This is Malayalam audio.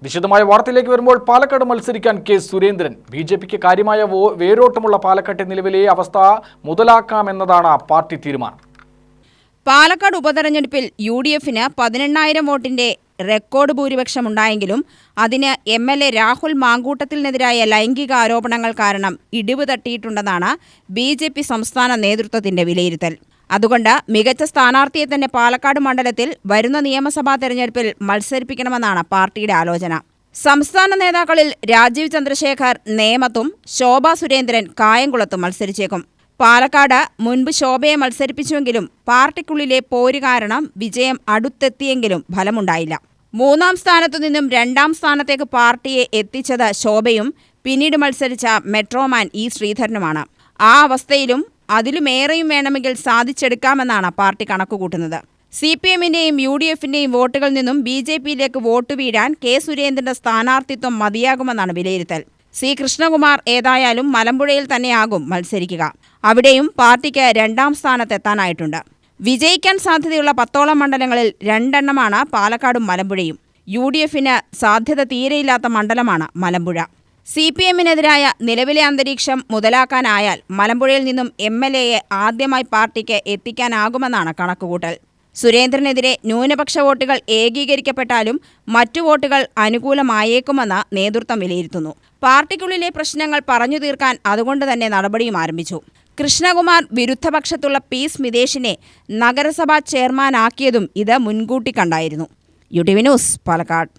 വിശദമായ വാർത്തയിലേക്ക് വരുമ്പോൾ പാലക്കാട് മത്സരിക്കാൻ കെ സുരേന്ദ്രൻ. ബിജെപിക്ക് കാര്യമായ വേരോട്ടമുള്ള പാലക്കാട്ടെ നിലവിലെ അവസ്ഥ മുതലാക്കാമെന്നതാണ് പാർട്ടി തീരുമാനം. പാലക്കാട് ഉപതെരഞ്ഞെടുപ്പിൽ UDFന് 18,000 വോട്ടിന്റെ റെക്കോർഡ് ഭൂരിപക്ഷമുണ്ടായെങ്കിലും അതിന് MLA രാഹുൽ മാങ്കൂട്ടത്തിനെതിരായ ലൈംഗിക ആരോപണങ്ങൾ കാരണം ഇടിവ് തട്ടിയിട്ടുണ്ടെന്നാണ് BJP സംസ്ഥാന നേതൃത്വത്തിന്റെ വിലയിരുത്തൽ. അതുകൊണ്ട് മികച്ച സ്ഥാനാർത്ഥിയെ തന്നെ പാലക്കാട് മണ്ഡലത്തിൽ വരുന്ന നിയമസഭാ തെരഞ്ഞെടുപ്പിൽ മത്സരിപ്പിക്കണമെന്നാണ് പാർട്ടിയുടെ ആലോചന. സംസ്ഥാന നേതാക്കളിൽ രാജീവ് ചന്ദ്രശേഖർ നേമത്തും ശോഭാ സുരേന്ദ്രൻ കായംകുളത്തും മത്സരിച്ചേക്കും. പാലക്കാട് മുൻപ് ശോഭയെ മത്സരിപ്പിച്ചുവെങ്കിലും പാർട്ടിക്കുള്ളിലെ പോര് കാരണം വിജയം അടുത്തെത്തിയെങ്കിലും ഫലമുണ്ടായില്ല. 3ാം സ്ഥാനത്തു നിന്നും 2ാം സ്ഥാനത്തേക്ക് പാർട്ടിയെ എത്തിച്ചത് ശോഭയും പിന്നീട് മത്സരിച്ച മെട്രോമാൻ E. ശ്രീധരനുമാണ്. ആ അവസ്ഥയിലും അതിലുമേറെയും വേണമെങ്കിൽ സാധിച്ചെടുക്കാമെന്നാണ് പാർട്ടി കണക്കുകൂട്ടുന്നത്. CPMന്റെയും UDFന്റെയും വോട്ടുകളിൽ നിന്നും BJPയിലേക്ക് വോട്ട് വീഴാൻ കെ സുരേന്ദ്രന്റെ സ്ഥാനാർത്ഥിത്വം മതിയാകുമെന്നാണ് വിലയിരുത്തൽ. C. കൃഷ്ണകുമാർ ഏതായാലും മലമ്പുഴയിൽ തന്നെയാകും മത്സരിക്കുക. അവിടെയും പാർട്ടിക്ക് 2ാം സ്ഥാനത്തെത്താനായിട്ടുണ്ട്. വിജയിക്കാൻ സാധ്യതയുള്ള 10ഓളം മണ്ഡലങ്ങളിൽ 2 എണ്ണമാണ് പാലക്കാടും മലമ്പുഴയും. UDFന് സാധ്യത തീരെയില്ലാത്ത മണ്ഡലമാണ് മലമ്പുഴ. CPMനെതിരായ നിലവിലെ അന്തരീക്ഷം മുതലാക്കാനായാൽ മലമ്പുഴയിൽ നിന്നും MLAയെ ആദ്യമായി പാർട്ടിക്ക് എത്തിക്കാനാകുമെന്നാണ് കണക്കുകൂട്ടൽ. സുരേന്ദ്രനെതിരെ ന്യൂനപക്ഷ വോട്ടുകൾ ഏകീകരിക്കപ്പെട്ടാലും മറ്റു വോട്ടുകൾ അനുകൂലമായേക്കുമെന്ന് നേതൃത്വം വിലയിരുത്തുന്നു. പാർട്ടിക്കുള്ളിലെ പ്രശ്നങ്ങൾ പറഞ്ഞു തീർക്കാൻ അതുകൊണ്ട് തന്നെ നടപടിയും ആരംഭിച്ചു. കൃഷ്ണകുമാർ വിരുദ്ധപക്ഷത്തുള്ള P. സ്മിതേഷിനെ നഗരസഭാ ചെയർമാനാക്കിയതും ഇത് മുൻകൂട്ടി കണ്ടായിരുന്നു. UTV news, Palakkad.